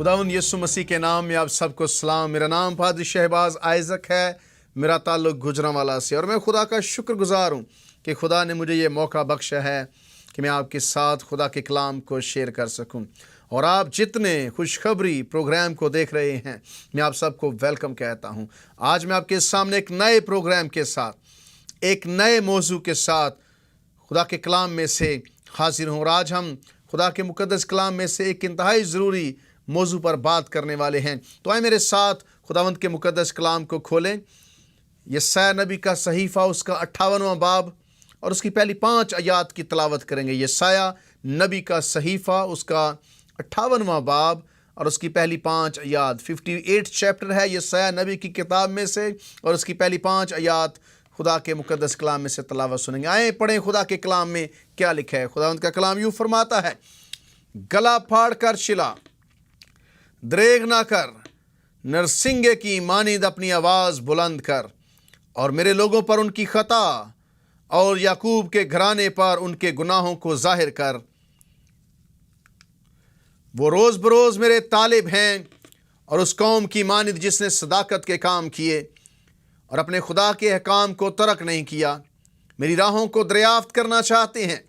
खुदावंद यीशु मसीह के नाम में आप सबको सलाम। मेरा नाम पादरी शहबाज आइजक है। मेरा ताल्लुक़ गुजरांवाला से, और मैं खुदा का शुक्रगुजार हूँ कि खुदा ने मुझे ये मौका बख्शा है कि मैं आपके साथ खुदा के कलाम को शेयर कर सकूँ। और आप जितने खुशखबरी प्रोग्राम को देख रहे हैं, मैं आप सबको वेलकम कहता हूँ। आज मैं आपके सामने एक नए प्रोग्राम के साथ, एक नए मौजू के साथ खुदा के कलाम में से हाजिर हूँ। और आज हम खुदा के मुकद्दस कलाम में से एक इंतहाई ज़रूरी मौजू पर बात करने वाले हैं। तो आए मेरे साथ खुदावंद के मुकद्दस कलाम को खोलें। यशायाह नबी का सहीफ़ा, उसका 58वां बाब और उसकी पहली 5 आयात की तलावत करेंगे। यशायाह नबी का सहीफ़ा, उसका 58वां बाब और उसकी पहली 5 आयात। 58 चैप्टर है यशायाह नबी की किताब में से, और उसकी पहली 5 आयात खुदा के मुकद्दस कलाम में से तलावत सुनेंगे। आए पढ़ें खुदा के कलाम में क्या लिखा है। खुदावंद का कलाम यूँ फरमाता है, गला फाड़ कर चिल्ला, द्रेग ना कर, नरसिंगे की मानिंद अपनी आवाज़ बुलंद कर, और मेरे लोगों पर उनकी खता और याकूब के घराने पर उनके गुनाहों को जाहिर कर। वो रोज़ बरोज़ मेरे तालिब हैं, और उस कौम की मानिंद जिसने सदाकत के काम किए और अपने खुदा के अहकाम को तर्क नहीं किया। मेरी राहों को दरियाफ्त करना चाहते हैं,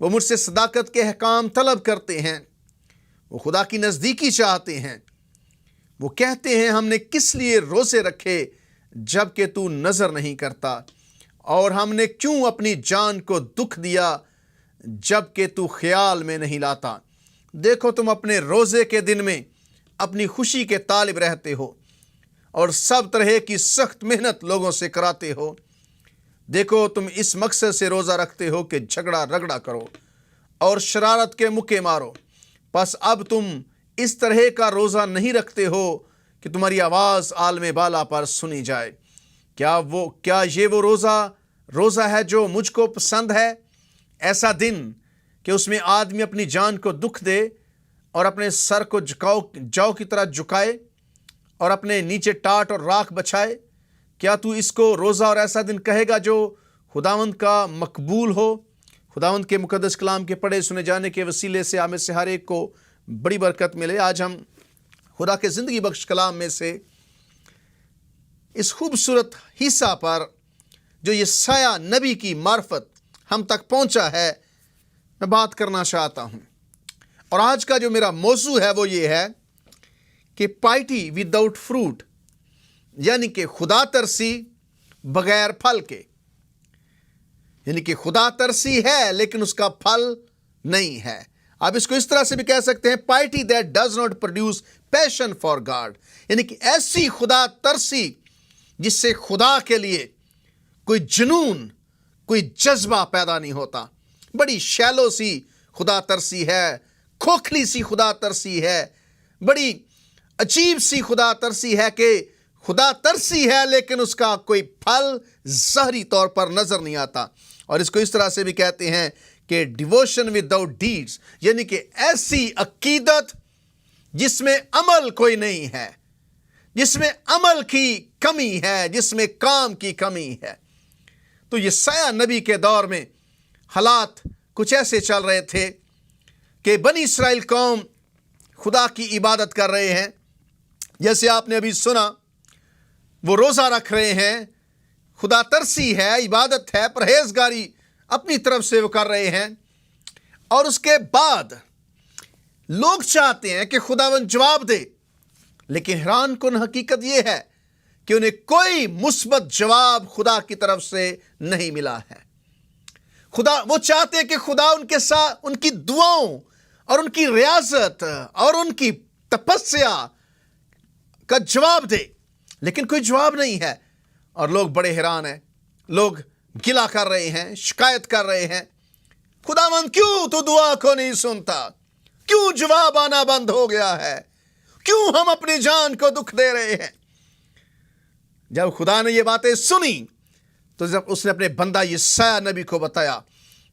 वो मुझसे सदाकत के अहकाम तलब करते हैं, वो खुदा की नज़दीकी चाहते हैं। वो कहते हैं, हमने किस लिए रोज़े रखे जबकि तू नज़र नहीं करता, और हमने क्यों अपनी जान को दुख दिया जबकि तू ख्याल में नहीं लाता। देखो, तुम अपने रोज़े के दिन में अपनी खुशी के तालिब रहते हो और सब तरह की सख्त मेहनत लोगों से कराते हो। देखो, तुम इस मकसद से रोज़ा रखते हो कि झगड़ा रगड़ा करो और शरारत के मुक्के मारो। बस अब तुम इस तरह का रोज़ा नहीं रखते हो कि तुम्हारी आवाज़ आलमे बाला पर सुनी जाए। क्या ये वो रोज़ा है जो मुझको पसंद है? ऐसा दिन कि उसमें आदमी अपनी जान को दुख दे और अपने सर को जौ की तरह झुकाए और अपने नीचे टाट और राख बछाए। क्या तू इसको रोज़ा और ऐसा दिन कहेगा जो खुदावंद का मकबूल हो? खुदावंद के मुकद्दस कलाम के पढ़े सुने जाने के वसीले से हमें से हर एक को बड़ी बरकत मिले। आज हम खुदा के ज़िंदगी बख्श कलाम में से इस खूबसूरत हिस्सा पर जो यशायाह नबी की मार्फत हम तक पहुंचा है, मैं बात करना चाहता हूं। और आज का जो मेरा मौजू है वो ये है कि पाइटी विदाउट फ्रूट, यानी कि खुदा तरसी बगैर फल के। यानी कि खुदा तरसी है लेकिन उसका फल नहीं है। आप इसको इस तरह से भी कह सकते हैं, piety that does not produce passion for God. यानी कि ऐसी खुदा तरसी जिससे खुदा के लिए कोई जुनून, कोई जज्बा पैदा नहीं होता। बड़ी शैलो सी खुदा तरसी है, खोखली सी खुदा तरसी है, बड़ी अजीब सी खुदा तरसी है कि खुदा तरसी है लेकिन उसका कोई फल ज़ाहरी तौर पर नज़र नहीं आता। और इसको इस तरह से भी कहते हैं कि डिवोशन विदाउट डीड्स, यानी कि ऐसी अकीदत जिसमें अमल कोई नहीं है, जिसमें अमल की कमी है, जिसमें काम की कमी है। तो यशायाह नबी के दौर में हालात कुछ ऐसे चल रहे थे कि बनी इस्राएल कौम खुदा की इबादत कर रहे हैं, जैसे आपने अभी सुना, वो रोज़ा रख रहे हैं, खुदा तरसी है, इबादत है, परहेजगारी अपनी तरफ से वो कर रहे हैं। और उसके बाद लोग चाहते हैं कि खुदावंद जवाब दे, लेकिन हैरान कुन हकीकत ये है कि उन्हें कोई मुस्बत जवाब खुदा की तरफ से नहीं मिला है। वो चाहते हैं कि खुदा उनके साथ उनकी दुआओं और उनकी रियाजत और उनकी तपस्या का जवाब दे, लेकिन कोई जवाब नहीं है। और लोग बड़े हैरान हैं, लोग गिला कर रहे हैं, शिकायत कर रहे हैं, खुदावंद क्यों तू दुआ को नहीं सुनता? क्यों जवाब आना बंद हो गया है? क्यों हम अपनी जान को दुख दे रहे हैं? जब खुदा ने ये बातें सुनी तो जब उसने अपने बंदा यशायाह नबी को बताया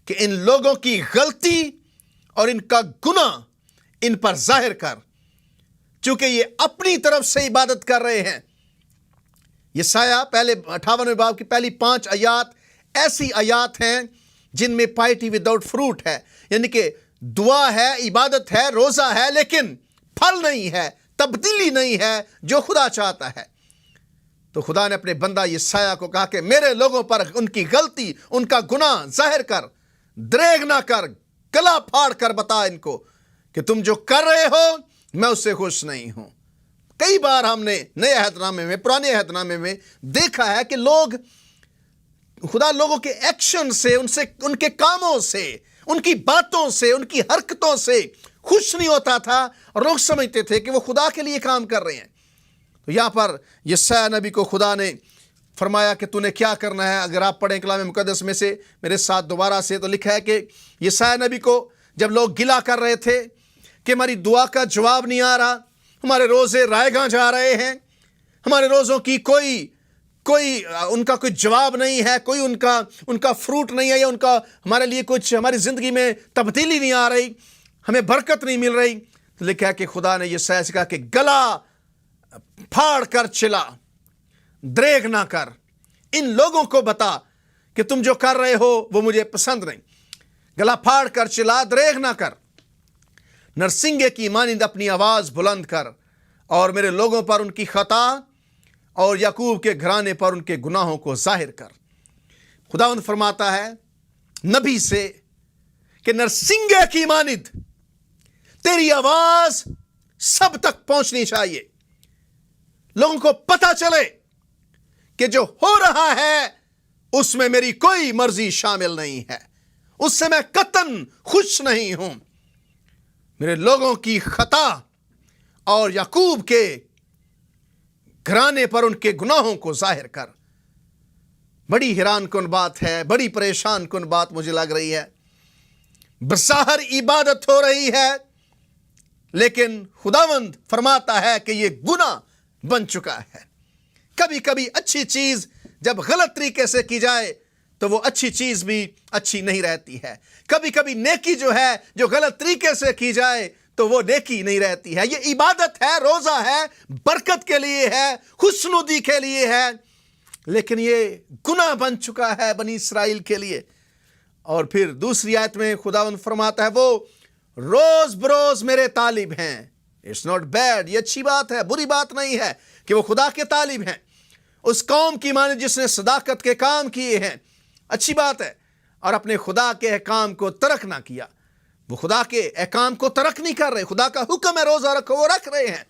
कि इन लोगों की गलती और इनका गुनाह इन पर जाहिर कर, क्योंकि ये अपनी तरफ से इबादत कर रहे हैं। यशायाह पहले 58वें बाब की पहली 5 आयात ऐसी आयात हैं जिनमें पाइटी विदाउट फ्रूट है, यानी कि दुआ है, इबादत है, रोज़ा है, लेकिन پھل نہیں ہے، تبدیلی نہیں ہے جو خدا چاہتا ہے۔ تو خدا نے اپنے بندہ یسایہ کو کہا کہ میرے لوگوں پر ان کی غلطی، ان کا گناہ ظاہر کر، دریغ نہ کر، گلا پھاڑ کر بتا ان کو کہ تم جو کر رہے ہو میں اس سے خوش نہیں ہوں۔ کئی بار ہم نے نئے عہد نامے میں، پرانے عہد نامے میں دیکھا ہے کہ خدا لوگوں کے ایکشن سے، ان کے کاموں سے، ان کی باتوں سے، ان کی حرکتوں سے خوش نہیں ہوتا تھا، اور لوگ سمجھتے تھے کہ وہ خدا کے لیے کام کر رہے ہیں۔ تو یہاں پر یسایہ نبی کو خدا نے فرمایا کہ تو نے کیا کرنا ہے۔ اگر آپ پڑھیں کلام مقدس میں سے میرے ساتھ دوبارہ سے، تو لکھا ہے کہ یسایہ نبی کو جب لوگ گلہ کر رہے تھے کہ ہماری دعا کا جواب نہیں آ رہا، ہمارے روزے رائے گاں جا رہے ہیں، ہمارے روزوں کی کوئی ان کا کوئی جواب نہیں ہے، کوئی ان کا فروٹ نہیں ہے، یا ان کا ہمارے لیے کچھ ہماری زندگی میں تبدیلی نہیں آ رہی، ہمیں برکت نہیں مل رہی، تو لکھا ہے کہ خدا نے یسایہ سے کہا کہ گلا پھاڑ کر چلا، دریغ نہ کر، ان لوگوں کو بتا کہ تم جو کر رہے ہو وہ مجھے پسند نہیں۔ گلا پھاڑ کر چلا، دریغ نہ کر، نرسنگے کی مانند اپنی آواز بلند کر، اور میرے لوگوں پر ان کی خطا اور یعقوب کے گھرانے پر ان کے گناہوں کو ظاہر کر۔ خداوند فرماتا ہے نبی سے کہ نرسنگے کی مانند تیری آواز سب تک پہنچنی چاہیے، لوگوں کو پتہ چلے کہ جو ہو رہا ہے اس میں میری کوئی مرضی شامل نہیں ہے، اس سے میں قطعاً خوش نہیں ہوں۔ میرے لوگوں کی خطا اور یعقوب کے گھرانے پر ان کے گناہوں کو ظاہر کر۔ بڑی حیران کن بات ہے، بڑی پریشان کن بات مجھے لگ رہی ہے۔ بظاہر عبادت ہو رہی ہے، لیکن خداوند فرماتا ہے کہ یہ گناہ بن چکا ہے۔ کبھی کبھی اچھی چیز جب غلط طریقے سے کی جائے تو وہ اچھی چیز بھی اچھی نہیں رہتی ہے۔ کبھی کبھی نیکی جو ہے، جو غلط طریقے سے کی جائے تو وہ نیکی نہیں رہتی ہے۔ یہ عبادت ہے، روزہ ہے، برکت کے لیے ہے، خوشنودی کے لیے ہے، لیکن یہ گناہ بن چکا ہے بنی اسرائیل کے لیے۔ اور پھر دوسری آیت میں خداوند فرماتا ہے وہ روز بروز میرے طالب ہیں۔ اٹس ناٹ بیڈ، یہ اچھی بات ہے، بری بات نہیں ہے کہ وہ خدا کے طالب ہیں، اس قوم کی مانند جس نے صداقت کے کام کیے ہیں، اچھی بات ہے، اور اپنے خدا کے احکام کو ترک نہ کیا۔ وہ خدا کے احکام کو ترک نہیں کر رہے، خدا کا حکم ہے روزہ رکھو، وہ رکھ رہے ہیں،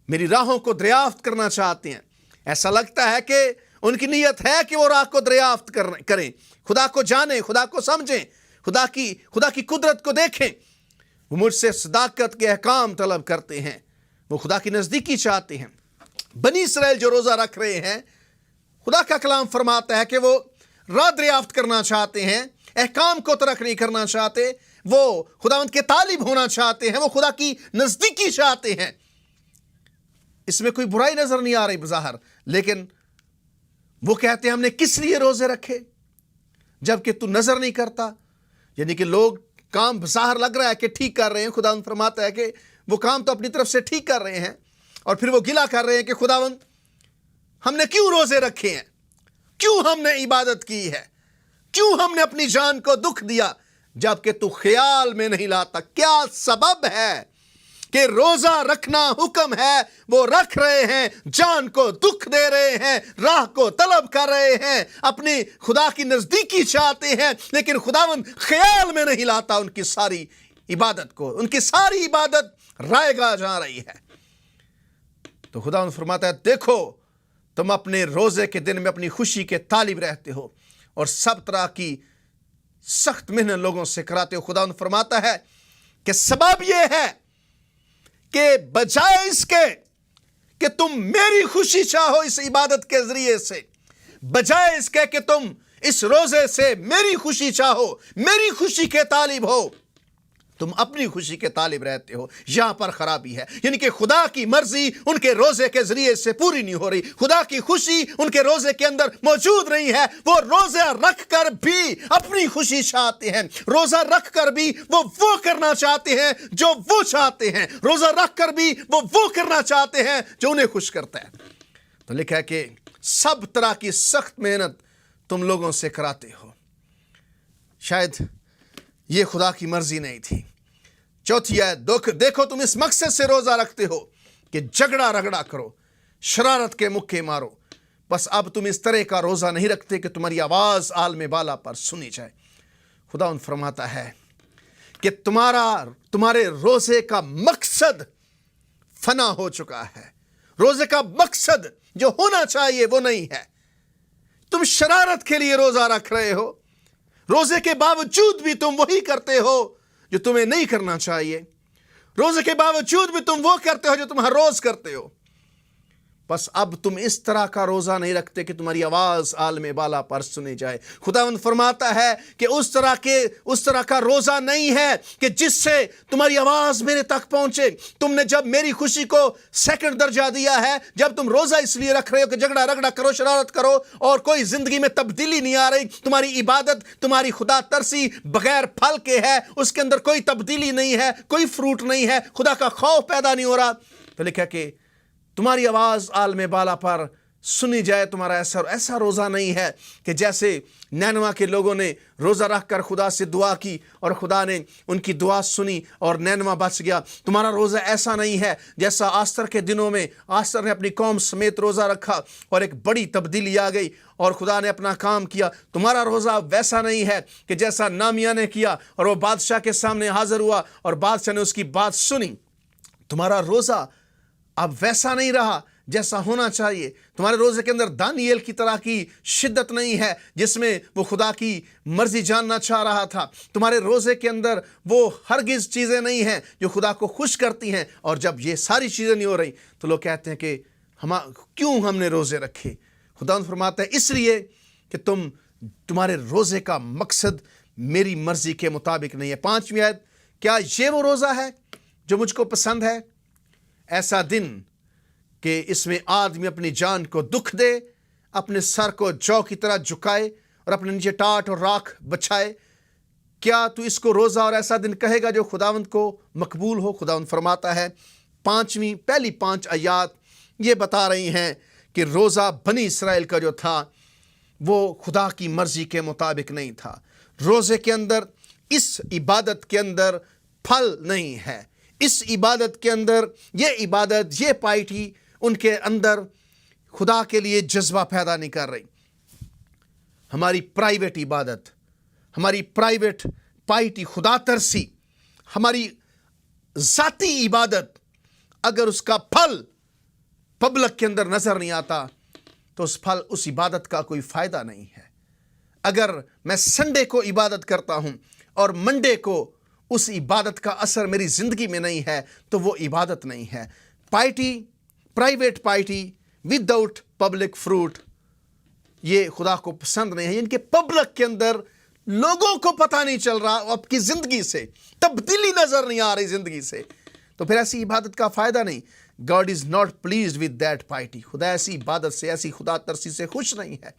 میری راہوں کو دریافت کرنا چاہتے ہیں۔ ایسا لگتا ہے کہ ان کی نیت ہے کہ وہ راہ کو دریافت کریں، خدا کو جانیں، خدا کو سمجھیں، خدا کی قدرت کو دیکھیں۔ وہ مجھ سے صداقت کے احکام طلب کرتے ہیں، وہ خدا کی نزدیکی چاہتے ہیں۔ بنی اسرائیل جو روزہ رکھ رہے ہیں، خدا کا کلام فرماتا ہے کہ وہ راہ دریافت کرنا چاہتے ہیں، احکام کو ترک نہیں کرنا چاہتے، وہ خداوند کے طالب ہونا چاہتے ہیں، وہ خدا کی نزدیکی چاہتے ہیں۔ اس میں کوئی برائی نظر نہیں آ رہی بظاہر، لیکن وہ کہتے ہیں ہم نے کس لیے روزے رکھے جبکہ تو نظر نہیں کرتا۔ یعنی کہ لوگ کام بظاہر لگ رہا ہے کہ ٹھیک کر رہے ہیں، خداوند فرماتا ہے کہ وہ کام تو اپنی طرف سے ٹھیک کر رہے ہیں، اور پھر وہ گلہ کر رہے ہیں کہ خداوند ہم نے کیوں روزے رکھے ہیں، کیوں ہم نے عبادت کی ہے، کیوں ہم نے اپنی جان کو دکھ دیا جبکہ تو خیال میں نہیں لاتا۔ کیا سبب ہے کہ روزہ رکھنا حکم ہے، وہ رکھ رہے ہیں، جان کو دکھ دے رہے ہیں، راہ کو طلب کر رہے ہیں، اپنی خدا کی نزدیکی چاہتے ہیں، لیکن خداوند خیال میں نہیں لاتا ان کی ساری عبادت کو، ان کی ساری عبادت رائے گاہ جا رہی ہے۔ تو خداوند فرماتا ہے دیکھو تم اپنے روزے کے دن میں اپنی خوشی کے طالب رہتے ہو اور سب طرح کی سخت محنت لوگوں سے کراتے ہو۔ خداوند فرماتا ہے کہ سبب یہ ہے کہ بجائے اس کے کہ تم میری خوشی چاہو اس عبادت کے ذریعے سے، بجائے اس کے کہ تم اس روزے سے میری خوشی چاہو، میری خوشی کے طالب ہو، تم اپنی خوشی کے طالب رہتے ہو۔ یہاں پر خرابی ہے، یعنی کہ خدا کی مرضی ان کے روزے کے ذریعے سے پوری نہیں ہو رہی، خدا کی خوشی ان کے روزے کے اندر موجود نہیں ہے۔ وہ روزہ رکھ کر بھی اپنی خوشی چاہتے ہیں، روزہ رکھ کر بھی وہ کرنا چاہتے ہیں جو وہ چاہتے ہیں، روزہ رکھ کر بھی وہ کرنا چاہتے ہیں جو انہیں خوش کرتا ہے۔ تو لکھا ہے کہ سب طرح کی سخت محنت تم لوگوں سے کراتے ہو۔ شاید یہ خدا کی مرضی نہیں تھی، चौथी आयत, देखो तुम इस मकसद से रोजा रखते हो कि झगड़ा रगड़ा करो, शरारत के मुक्के मारो, बस अब तुम इस तरह का रोजा नहीं रखते कि तुम्हारी आवाज आलम बाला पर सुनी जाए। खुदा फरमाता है कि तुम्हारे रोजे का मकसद फना हो चुका है। रोजे का मकसद जो होना चाहिए वो नहीं है। तुम शरारत के लिए रोजा रख रहे हो, रोजे के बावजूद भी तुम वही करते हो जो तुम्हें नहीं करना चाहिए। रोजे के बावजूद भी तुम वो करते हो जो तुम हर रोज करते हो। बस अब तुम इस तरह का रोजा नहीं रखते कि तुम्हारी आवाज आलम बाला पर सुनी जाए। खुदावंद फरमाता है कि उस तरह का रोजा नहीं है कि जिससे तुम्हारी आवाज मेरे तक पहुंचे। तुमने जब मेरी खुशी को सेकंड दर्जा दिया है, जब तुम रोजा इसलिए रख रहे हो कि झगड़ा रगड़ा करो, शरारत करो और कोई जिंदगी में तब्दीली नहीं आ रही, तुम्हारी इबादत, तुम्हारी खुदा तरसी बगैर फल के है, उसके अंदर कोई तब्दीली नहीं है, कोई फ्रूट नहीं है, खुदा का खौफ पैदा नहीं हो रहा, तो लिखा कि तुम्हारी आवाज आलम बाला पर सुनी जाए। तुम्हारा ऐसा रोजा नहीं है कि जैसे नैनवा के लोगों ने रोजा रखकर खुदा से दुआ की और खुदा ने उनकी दुआ सुनी और नैनवा बच गया। तुम्हारा रोजा ऐसा नहीं है जैसा आस्तर के दिनों में आस्तर ने अपनी कौम समेत रोजा रखा और एक बड़ी तब्दीली आ गई और खुदा ने अपना काम किया। तुम्हारा रोजा वैसा नहीं है कि जैसा नामिया ने किया और वो बादशाह के सामने हाजिर हुआ और बादशाह ने उसकी बात सुनी। तुम्हारा रोजा अब वैसा नहीं रहा जैसा होना चाहिए। तुम्हारे रोजे के अंदर दानिएल की तरह की शिद्दत नहीं है जिसमें वो खुदा की मर्जी जानना चाह रहा था। तुम्हारे रोजे के अंदर वो हरगिज चीज़ें नहीं हैं जो खुदा को खुश करती हैं। और जब ये सारी चीज़ें नहीं हो रही तो लोग कहते हैं कि क्यों हमने रोजे रखे। खुदा फरमाता है इसलिए कि तुम्हारे रोजे का मकसद मेरी मर्जी के मुताबिक नहीं है। 5वीं आयत, क्या ये वो रोज़ा है जो मुझको पसंद है? ऐसा दिन कि इसमें आदमी अपनी जान को दुख दे, अपने सर को जौ की तरह झुकाए और अपने नीचे टाट और राख बछाए। क्या तू इसको रोज़ा और ऐसा दिन कहेगा जो खुदावंद को मकबूल हो? खुदावंद फरमाता है, पहली 5 आयत ये बता रही हैं कि रोज़ा बनी इसराइल का जो था वो खुदा की मर्जी के मुताबिक नहीं था। रोज़े के अंदर, इस इबादत के अंदर फल नहीं है। इस इबादत के अंदर ये इबादत, ये पाइटी उनके अंदर खुदा के लिए जज्बा पैदा नहीं कर रही। हमारी प्राइवेट इबादत, हमारी प्राइवेट पाइटी, खुदा तरसी, हमारी ज़ाती इबादत, अगर उसका फल पब्लिक के अंदर नज़र नहीं आता तो उस इबादत का कोई फ़ायदा नहीं है। अगर मैं संडे को इबादत करता हूँ और मंडे को उस इबादत का असर मेरी ज़िंदगी में नहीं है तो वो इबादत नहीं है। पाइटी, प्राइवेट पाइटी विदाउट पब्लिक फ्रूट, ये खुदा को पसंद नहीं है। इनके पब्लिक के अंदर लोगों को पता नहीं चल रहा, आपकी ज़िंदगी से तब्दीली नज़र नहीं आ रही ज़िंदगी से, तो फिर ऐसी इबादत का फ़ायदा नहीं। God is not pleased with that piety. खुदा ऐसी इबादत से, ऐसी खुदा तरसी से खुश नहीं है।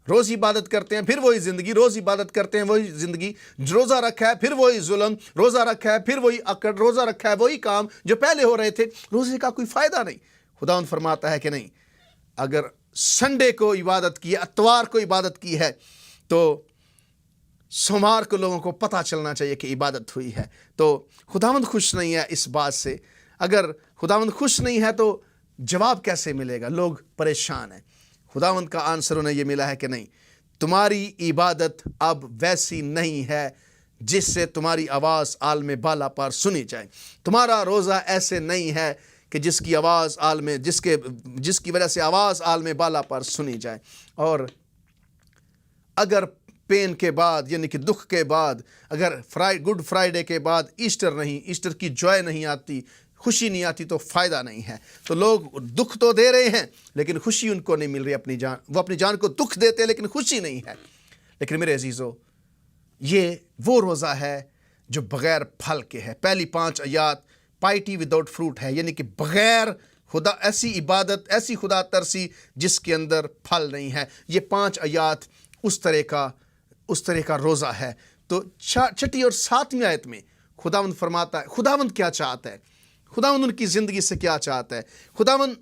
रोज़ इबादत करते हैं फिर वही ज़िंदगी, रोज़ इबादत करते हैं वही ज़िंदगी, रोज़ा रखा है फिर वही जुल्म, रोज़ा रखा है फिर वही अकड़, रोज़ा रखा है वही काम जो पहले हो रहे थे। रोज़े का कोई फ़ायदा नहीं। खुदावंद फरमाता है कि नहीं, अगर संडे को इबादत की है, इतवार को इबादत की है, तो सोमवार को लोगों को पता चलना चाहिए कि इबादत हुई है। तो खुदावंद खुश नहीं है इस बात से। अगर खुदावंद खुश नहीं है तो जवाब कैसे मिलेगा? लोग परेशान हैं। खुदावंद का आंसर उन्हें यह मिला है कि नहीं, तुम्हारी इबादत अब वैसी नहीं है जिससे तुम्हारी आवाज़ आलम बाला पर सुनी जाए। तुम्हारा रोज़ा ऐसे नहीं है कि जिसकी वजह से आवाज़ आलम बाला पर सुनी जाए। और अगर पेन के बाद, यानी कि दुख के बाद, अगर गुड फ्राइडे के बाद ईस्टर की जॉय नहीं आती, खुशी नहीं आती, तो फ़ायदा नहीं है। तो लोग दुख तो दे रहे हैं लेकिन खुशी उनको नहीं मिल रही। वो अपनी जान को दुख देते हैं लेकिन खुशी नहीं है। लेकिन मेरे अजीज़ों, ये वो रोज़ा है जो बग़ैर फल के है। पहली 5 आयत पाइटी विदाउट फ्रूट है, यानी कि बग़ैर खुदा, ऐसी इबादत, ऐसी खुदा तरसी जिसके अंदर फल नहीं है। ये 5 आयत उस तरह का रोज़ा है। तो 6ठी और 7वीं आयत में खुदावंद फरमाता है खुदावंद क्या चाहता है, खुदावंद उनकी ज़िंदगी से क्या चाहता है। खुदावंद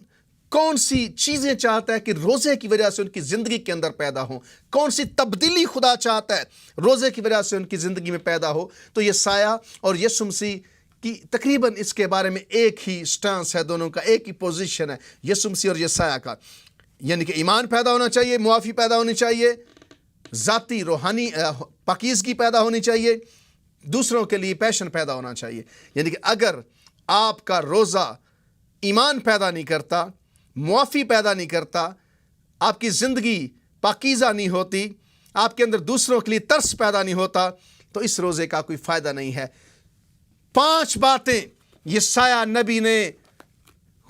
کون سی چیزیں چاہتا ہے کہ روزے کی وجہ سے ان کی زندگی کے اندر پیدا ہوں، کون سی تبدیلی خدا چاہتا ہے روزے کی وجہ سے ان کی زندگی میں پیدا ہو. تو یسایہ اور یسوع مسیح کی تقریباً اس کے بارے میں ایک ہی سٹانس ہے، دونوں کا ایک ہی پوزیشن ہے یسوع مسیح اور یسایہ کا. یعنی کہ ایمان پیدا ہونا چاہیے، معافی پیدا ہونی چاہیے، ذاتی روحانی پاکیزگی پیدا ہونی چاہیے، دوسروں کے لیے پیشن پیدا ہونا چاہیے. یعنی کہ اگر آپ کا روزہ ایمان پیدا نہیں کرتا، معافی پیدا نہیں کرتا، آپ کی زندگی پاکیزہ نہیں ہوتی، آپ کے اندر دوسروں کے لیے ترس پیدا نہیں ہوتا، تو اس روزے کا کوئی فائدہ نہیں ہے. 5 باتیں یسایہ نبی نے،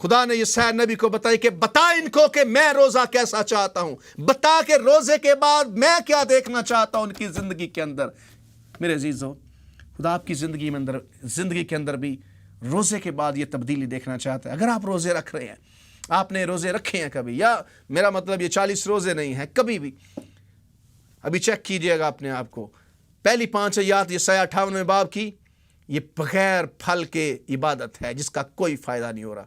خدا نے یسایہ نبی کو بتائی کہ بتا ان کو کہ میں روزہ کیسا چاہتا ہوں، بتا کہ روزے کے بعد میں کیا دیکھنا چاہتا ہوں ان کی زندگی کے اندر. میرے عزیزو، خدا آپ کی زندگی کے اندر بھی روزے کے بعد یہ تبدیلی دیکھنا چاہتا ہے. اگر آپ روزے رکھ رہے ہیں، آپ نے روزے رکھے ہیں کبھی، یا میرا مطلب یہ 40 روزے نہیں ہیں، کبھی بھی ابھی چیک کیجئے گا اپنے آپ کو. پہلی 5 آیات یسایہ 58 باب کی، یہ بغیر پھل کے عبادت ہے جس کا کوئی فائدہ نہیں ہو رہا.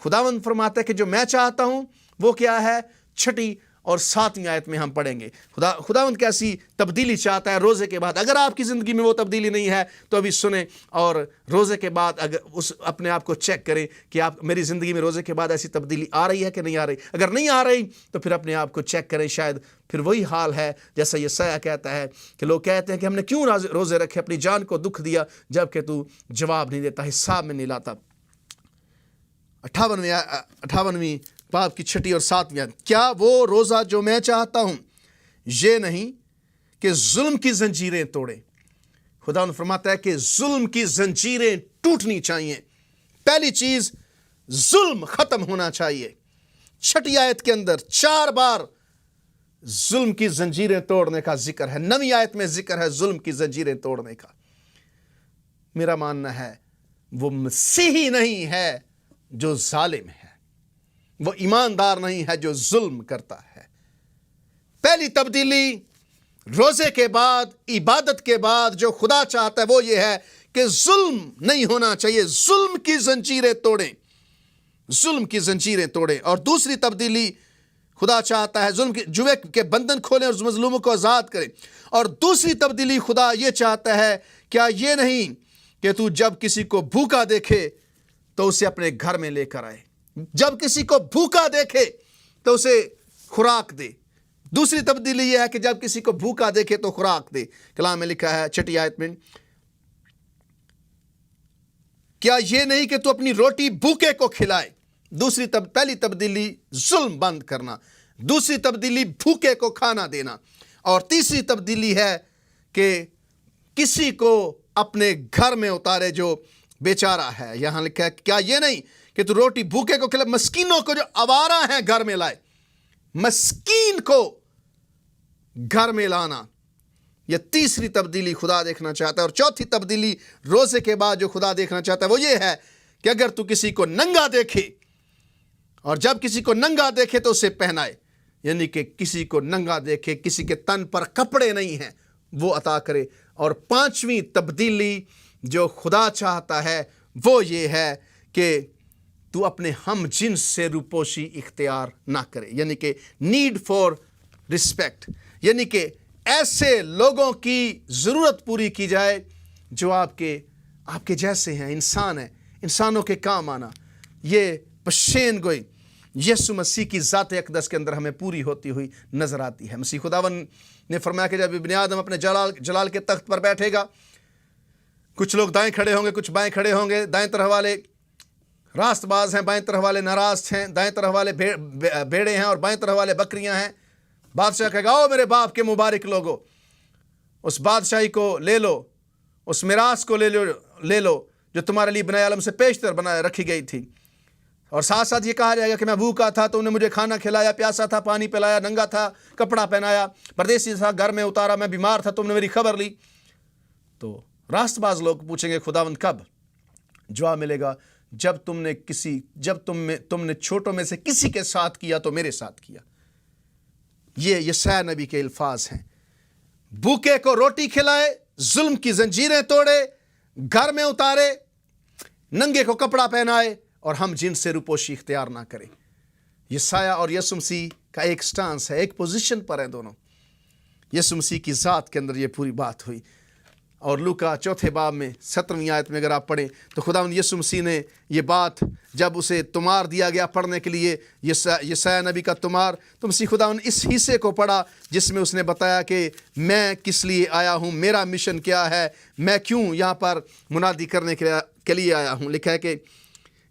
خداوند فرماتا ہے کہ جو میں چاہتا ہوں وہ کیا ہے. 6 اور 7 آیت میں ہم پڑھیں گے خداوند کیسی تبدیلی چاہتا ہے روزے کے بعد. اگر آپ کی زندگی میں وہ تبدیلی نہیں ہے تو ابھی سنیں، اور روزے کے بعد اگر اپنے آپ کو چیک کریں کہ آپ میری زندگی میں روزے کے بعد ایسی تبدیلی آ رہی ہے کہ نہیں آ رہی. اگر نہیں آ رہی تو پھر اپنے آپ کو چیک کریں، شاید پھر وہی حال ہے جیسا یسایہ کہتا ہے کہ لوگ کہتے ہیں کہ ہم نے کیوں روزے رکھے، اپنی جان کو دکھ دیا، جب کہ تو جواب نہیں دیتا، حساب میں نہیں لاتا. 58ویں باب کی 6 اور 7 کیا وہ روزہ جو میں چاہتا ہوں یہ نہیں کہ ظلم کی زنجیریں توڑے. خدا نے فرماتا ہے کہ ظلم کی زنجیریں ٹوٹنی چاہیے. پہلی چیز، ظلم ختم ہونا چاہیے. 6 آیت کے اندر 4 بار ظلم کی زنجیریں توڑنے کا ذکر ہے. 9 آیت میں ذکر ہے ظلم کی زنجیریں توڑنے کا. میرا ماننا ہے وہ مسیحی نہیں ہے جو ظالم ہے، وہ ایماندار نہیں ہے جو ظلم کرتا ہے. پہلی تبدیلی روزے کے بعد، عبادت کے بعد جو خدا چاہتا ہے وہ یہ ہے کہ ظلم نہیں ہونا چاہیے. ظلم کی زنجیریں توڑیں، ظلم کی زنجیریں توڑیں. اور دوسری تبدیلی خدا چاہتا ہے ظلم کے جوے کے بندھن کھولیں اور مظلوموں کو آزاد کریں. اور دوسری تبدیلی خدا یہ چاہتا ہے، کیا یہ نہیں کہ تو جب کسی کو بھوکا دیکھے تو اسے اپنے گھر میں لے کر آئے، جب کسی کو بھوکا دیکھے تو اسے خوراک دے. دوسری تبدیلی یہ ہے کہ جب کسی کو بھوکا دیکھے تو خوراک دے. کلام میں لکھا ہے 6 آیت میں، کیا یہ نہیں کہ تو اپنی روٹی بھوکے کو کھلائے. پہلی تبدیلی ظلم بند کرنا، دوسری تبدیلی بھوکے کو کھانا دینا، اور تیسری تبدیلی ہے کہ کسی کو اپنے گھر میں اتارے جو بیچارہ ہے. یہاں لکھا ہے کیا یہ نہیں کہ تو روٹی بھوکے کو کھلائے، مسکینوں کو جو آوارہ ہیں گھر میں لائے. مسکین کو گھر میں لانا، یہ تیسری تبدیلی خدا دیکھنا چاہتا ہے. اور چوتھی تبدیلی روزے کے بعد جو خدا دیکھنا چاہتا ہے وہ یہ ہے کہ اگر تو کسی کو ننگا دیکھے، اور جب کسی کو ننگا دیکھے تو اسے پہنائے. یعنی کہ کسی کو ننگا دیکھے، کسی کے تن پر کپڑے نہیں ہیں، وہ عطا کرے. اور 5ویں تبدیلی جو خدا چاہتا ہے وہ یہ ہے کہ تو اپنے ہم جنس سے روپوشی اختیار نہ کرے. یعنی کہ نیڈ فار رسپیکٹ، یعنی کہ ایسے لوگوں کی ضرورت پوری کی جائے جو آپ کے جیسے ہیں، انسان ہیں، انسانوں کے کام آنا. یہ پشین گوئی یسوع مسیح کی ذات اقدس کے اندر ہمیں پوری ہوتی ہوئی نظر آتی ہے. مسیح خداوند نے فرمایا کہ جب ابن آدم اپنے جلال کے تخت پر بیٹھے گا، کچھ لوگ دائیں کھڑے ہوں گے، کچھ بائیں کھڑے ہوں گے. دائیں طرف والے راست باز ہیں، بائیں طرف والے ناراض ہیں. دائیں طرف والے بھیڑے ہیں اور بائیں طرف والے بکریاں ہیں. بادشاہ کہے گا، او میرے باپ کے مبارک لوگو، اس بادشاہی کو لے لو، اس میراث کو لے لو جو تمہارے لیے بنائے عالم سے پیشتر بنائے رکھی گئی تھی. اور ساتھ ساتھ یہ کہا جائے گا کہ میں بھوکا تھا تو انہیں مجھے کھانا کھلایا، پیاسا تھا پانی پلایا، ننگا تھا کپڑا پہنایا، پردیسی تھا گھر میں اتارا، میں بیمار تھا تم نے میری خبر لی. تو راست باز لوگ پوچھیں گے خداوند کب؟ جواب ملے گا جب تم نے چھوٹوں میں سے کسی کے ساتھ کیا تو میرے ساتھ کیا. یہ یسایہ نبی کے الفاظ ہیں. بھوکے کو روٹی کھلائے، ظلم کی زنجیریں توڑے، گھر میں اتارے، ننگے کو کپڑا پہنائے، اور ہم جن سے روپوشی اختیار نہ کریں. यशायाह और यीशु मसीह का एक स्टांस है, एक पोजीशन पर है दोनों। यीशु मसीह की ज़ात के अंदर ये पूरी बात हुई। और लूका 4 बाब में 17वीं आयत में अगर आप पढ़ें तो खुदावंद यीशु मसीह ने ये बात, जब उसे तुमार दिया गया पढ़ने के लिए, यशायाह नबी का तुमार, तो मसीह खुदावंद इस हिस्से को पढ़ा जिसमें उसने बताया कि मैं किस लिए आया हूँ, मेरा मिशन क्या है, मैं क्यों यहाँ पर मुनादी करने के लिए आया हूँ। लिखा है कि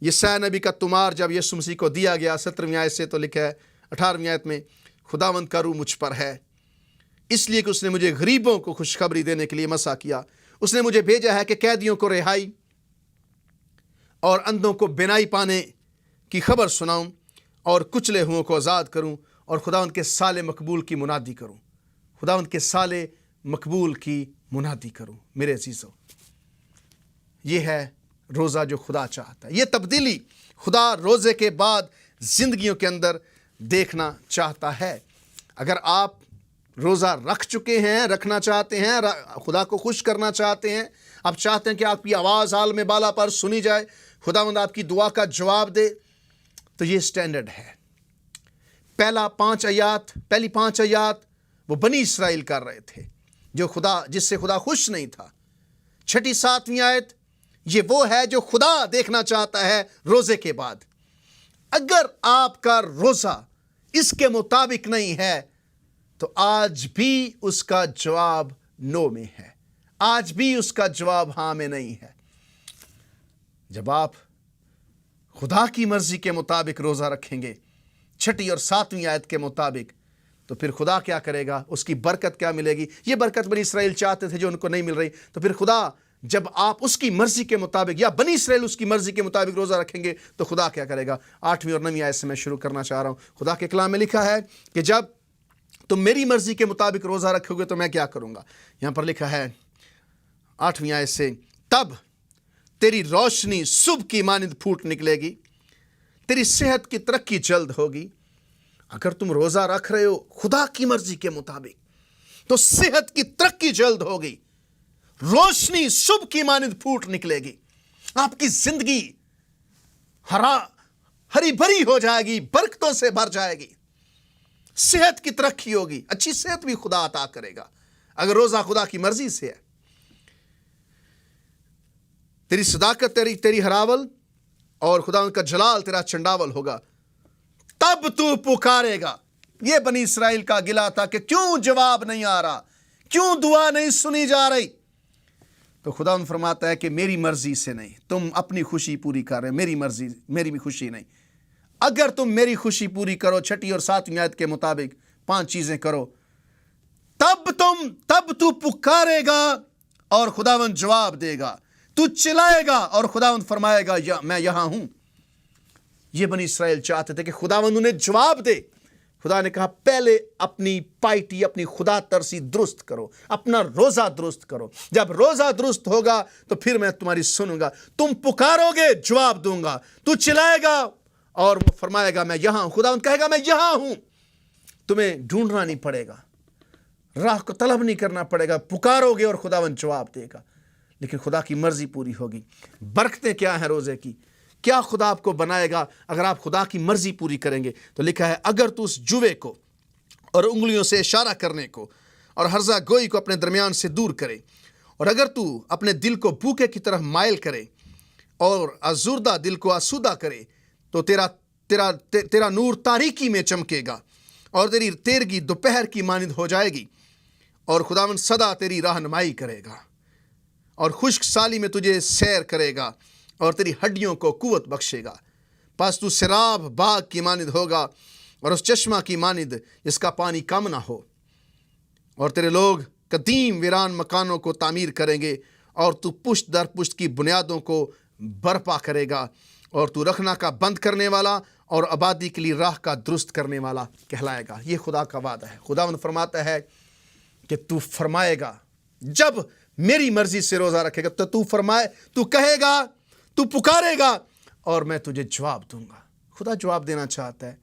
यशायाह नबी का तुमार जब यीशु मसीह को दिया गया 17वीं आयत से, तो लिखा है 18वीं आयत में, खुदावंद का रूह मुझ पर है इसलिए कि उसने मुझे गरीबों को खुशखबरी देने के लिए मसा किया। उसने मुझे भेजा है कि कैदियों को रिहाई और अंधों को बिनाई पाने की खबर सुनाऊं और कुचले हुओं को आज़ाद करूं और खुदावंद के साले मकबूल की मुनादी करूं। खुदावंद के साले मकबूल की मुनादी करूं। मेरे अजीज़ों, ये है रोज़ा जो खुदा चाहता है। ये तब्दीली खुदा रोज़े के बाद ज़िंदगियों के अंदर देखना चाहता है। अगर आप रोज़ा रख चुके हैं, रखना चाहते हैं, खुदा को खुश करना चाहते हैं, आप चाहते हैं कि आपकी आवाज़ आल में बाला पर सुनी जाए, खुदावंद आपकी दुआ का जवाब दे, तो ये स्टैंडर्ड है। पहली 5 आयत वो बनी इसराइल कर रहे थे जिससे खुदा खुश नहीं था। 6, 7वीं आयत ये वो है जो खुदा देखना चाहता है रोज़े के बाद। अगर आपका रोज़ा इसके मुताबिक नहीं है तो आज भी उसका जवाब नो में है, आज भी उसका जवाब हाँ में नहीं है। जब आप खुदा की मर्जी के मुताबिक रोज़ा रखेंगे 6 और 7वीं आयत के मुताबिक, तो फिर खुदा क्या करेगा, उसकी बरकत क्या मिलेगी। ये बरकत बनी इसराइल चाहते थे जो उनको नहीं मिल रही, तो फिर खुदा जब आप उसकी मर्जी के मुताबिक या बनी इसराइल उसकी मर्जी के मुताबिक रोज़ा रखेंगे तो खुदा क्या करेगा। 8वीं और 9वीं आयत से मैं शुरू करना चाह रहा हूँ। खुदा के कलाम में लिखा है कि जब तुम मेरी मर्जी के मुताबिक रोज़ा रखोगे तो मैं क्या करूँगा। यहाँ पर लिखा है 8वीं आयत से, तब तेरी रोशनी सुबह की मानिंद फूट निकलेगी, तेरी सेहत की तरक्की जल्द होगी। अगर तुम रोज़ा रख रहे हो खुदा की मर्जी के मुताबिक तो सेहत की तरक्की जल्द होगी, रोशनी सुबह की मानिंद फूट निकलेगी, आपकी जिंदगी हरी भरी हो जाएगी, बरकतों से भर जाएगी, सेहत की तरक्की होगी। अच्छी सेहत भी खुदा अता करेगा अगर रोज़ा खुदा की मर्जी से है। तेरी सदाकत तेरी हरावल और खुदा का जलाल तेरा चंडावल होगा, तब तू पुकारेगा। यह बनी इसराइल का गिला था कि क्यों जवाब नहीं आ रहा, क्यों दुआ नहीं सुनी जा रही। तो खुदा फरमाता है कि मेरी मर्जी से नहीं, तुम अपनी खुशी पूरी कर रहे हो, मेरी मर्जी, मेरी भी खुशी नहीं। अगर तुम मेरी खुशी पूरी करो 6 और 7वीं आयत के मुताबिक 5 चीजें करो, तब तू पुकारेगा और खुदावंद जवाब देगा, तू चिल्लाएगा और खुदावंद फरमाएगा मैं यहां हूं। ये बनी इसराइल चाहते थे कि खुदावंद उन्हें जवाब दे। खुदा ने कहा पहले अपनी पाइटी, अपनी खुदा तरसी दुरुस्त करो, अपना रोज़ा दुरुस्त करो। जब रोज़ा दुरुस्त होगा तो फिर मैं तुम्हारी सुनूंगा। तुम पुकारोगे जवाब दूंगा, तू चिल्लाएगा और वो फरमाएगा मैं यहां हूं। खुदावंद कहेगा मैं यहां हूं। तुम्हें ढूंढना नहीं पड़ेगा, राह को तलब नहीं करना पड़ेगा, पुकारोगे और खुदावंद जवाब देगा। लेकिन खुदा की मर्जी पूरी होगी। बरकतें क्या हैं रोज़े की, क्या खुदा आपको बनाएगा अगर आप खुदा की मर्जी पूरी करेंगे। तो लिखा है अगर तू उस जुए को और उंगलियों से इशारा करने को और हर्जा गोई को अपने दरमियान से दूर करे, और अगर तू अपने दिल को भूखे की तरफ मायल करे और आज़ुर्दा दिल को आसूदा करे, तो तेरा नूर तारीकी में चमकेगा और तेरी तेरगी दोपहर की मानिंद हो जाएगी, और खुदावंद सदा तेरी रहनुमाई करेगा और खुश्क साली में तुझे सैर करेगा और तेरी हड्डियों को कुव्वत बख्शेगा। पास तू शराब बाग की मानिंद होगा और उस चश्मा की मानिंद जिसका पानी कम ना हो, और तेरे लोग कदीम वीरान मकानों को तामीर करेंगे और तू पुश्त दर पुश्त की बुनियादों को बर्पा करेगा, और तू रखना का बंद करने वाला और आबादी के लिए राह का दुरुस्त करने वाला कहलाएगा। ये खुदा का वादा है। खुदावंद फरमाता है कि तू फरमाएगा जब मेरी मर्जी से रोज़ा रखेगा तो तू कहेगा, तू पुकारेगा और मैं तुझे जवाब दूंगा। खुदा जवाब देना चाहता है,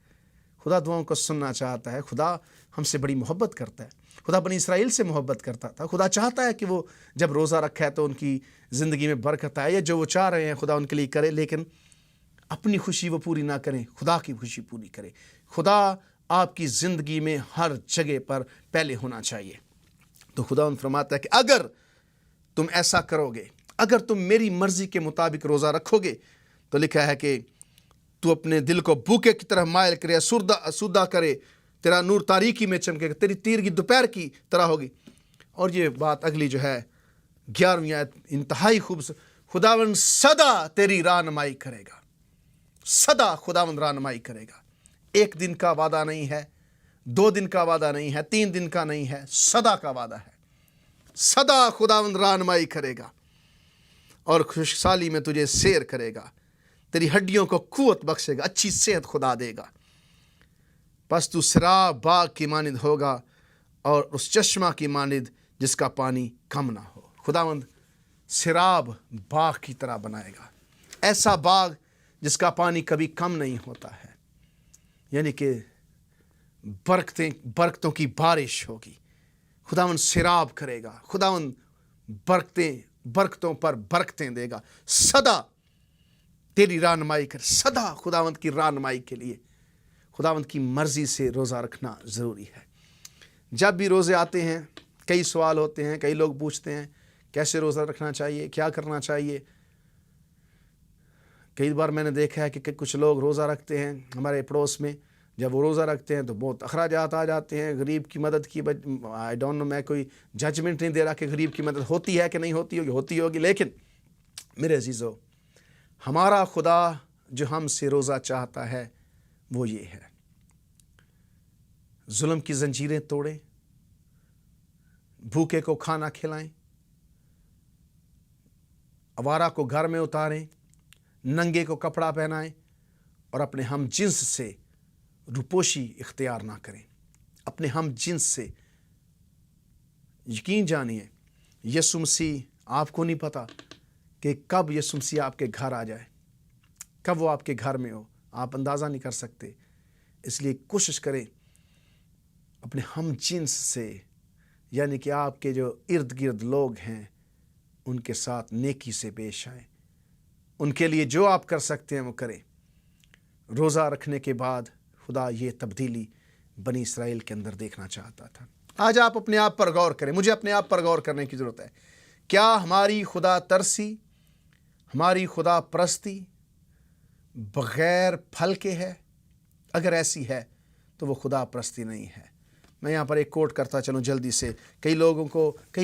खुदा दुआओं को सुनना चाहता है। खुदा हमसे बड़ी मोहब्बत करता है। खुदा बनी इसराइल से मोहब्बत करता था। खुदा चाहता है कि वो जब रोज़ा रखा है तो उनकी ज़िंदगी में बरकत आए, या जो वो चाह रहे हैं खुदा उनके लिए करे। लेकिन اپنی خوشی وہ پوری نہ کریں, خدا کی خوشی پوری کریں. خدا آپ کی زندگی میں ہر جگہ پر پہلے ہونا چاہیے. تو خدا فرماتا ہے کہ اگر تم ایسا کرو گے, اگر تم میری مرضی کے مطابق روزہ رکھو گے, تو لکھا ہے کہ تو اپنے دل کو بھوکے کی طرح مائل کرے, سودا کرے, تیرا نور تاریکی میں چمکے گا, تیری تیرگی دوپہر کی طرح ہوگی. اور یہ بات اگلی جو ہے 11ویں آیت انتہائی خوبصورت. خداوند سدا تیری رہنمائی کرے گا, سدا خداوند رہنمائی کرے گا. ایک دن کا وعدہ نہیں ہے, 2 دن کا وعدہ نہیں ہے, 3 دن کا نہیں ہے, سدا کا وعدہ ہے. سدا خداوند رہنمائی کرے گا اور خوشحالی میں تجھے سیر کرے گا, تیری ہڈیوں کو قوت بخشے گا, اچھی صحت خدا دے گا. پس تو سراب باغ کی مانند ہوگا اور اس چشمہ کی مانند جس کا پانی کم نہ ہو. خداوند سراب باغ کی طرح بنائے گا, ایسا باغ جس کا پانی کبھی کم نہیں ہوتا ہے, یعنی کہ برکتوں کی بارش ہوگی. خداوند سراب کرے گا, خداوند برکتوں پر برکتیں دے گا. سدا تیری رہنمائی کر, سدا خداوند کی رہنمائی کے لیے خداوند کی مرضی سے روزہ رکھنا ضروری ہے. جب بھی روزے آتے ہیں کئی سوال ہوتے ہیں, کئی لوگ پوچھتے ہیں کیسے روزہ رکھنا چاہیے, کیا کرنا چاہیے. کئی بار میں نے دیکھا ہے کہ کچھ لوگ روزہ رکھتے ہیں ہمارے پڑوس میں, جب وہ روزہ رکھتے ہیں تو بہت اخراجات آ جاتے ہیں غریب کی مدد کی. آئی ڈونٹ نو, میں کوئی ججمنٹ نہیں دے رہا کہ غریب کی مدد ہوتی ہے کہ نہیں ہوتی ہوگی, لیکن میرے عزیزو, ہمارا خدا جو ہم سے روزہ چاہتا ہے وہ یہ ہے, ظلم کی زنجیریں توڑیں, بھوکے کو کھانا کھلائیں, آوارہ کو گھر میں اتاریں, ننگے کو کپڑا پہنائیں, اور اپنے ہم جنس سے روپوشی اختیار نہ کریں. اپنے ہم جنس سے, یقین جانیے یسوع مسیح, آپ کو نہیں پتا کہ کب یسوع مسیح آپ کے گھر آ جائے, کب وہ آپ کے گھر میں ہو, آپ اندازہ نہیں کر سکتے. اس لیے کوشش کریں اپنے ہم جنس سے, یعنی کہ آپ کے جو ارد گرد لوگ ہیں ان کے ساتھ نیکی سے پیش آئیں. ان کے لیے جو آپ کر سکتے ہیں وہ کریں. روزہ رکھنے کے بعد خدا یہ تبدیلی بنی اسرائیل کے اندر دیکھنا چاہتا تھا. آج آپ اپنے آپ پر غور کریں, مجھے اپنے آپ پر غور کرنے کی ضرورت ہے. کیا ہماری خدا ترسی, ہماری خدا پرستی بغیر پھل کے ہے؟ اگر ایسی ہے تو وہ خدا پرستی نہیں ہے. میں یہاں پر ایک کوٹ کرتا چلوں جلدی سے. کئی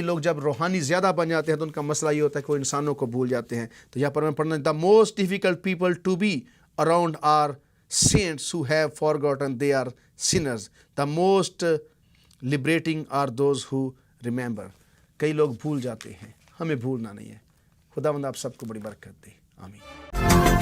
لوگ جب روحانی زیادہ بن جاتے ہیں تو ان کا مسئلہ یہ ہوتا ہے کہ وہ انسانوں کو بھول جاتے ہیں. تو یہاں پر میں پڑھنا, the most difficult people to be around are saints who have forgotten they are sinners, the most liberating are those who remember. کئی لوگ بھول جاتے ہیں, ہمیں بھولنا نہیں ہے. خداوند آپ سب کو بڑی برکت دے, آمین.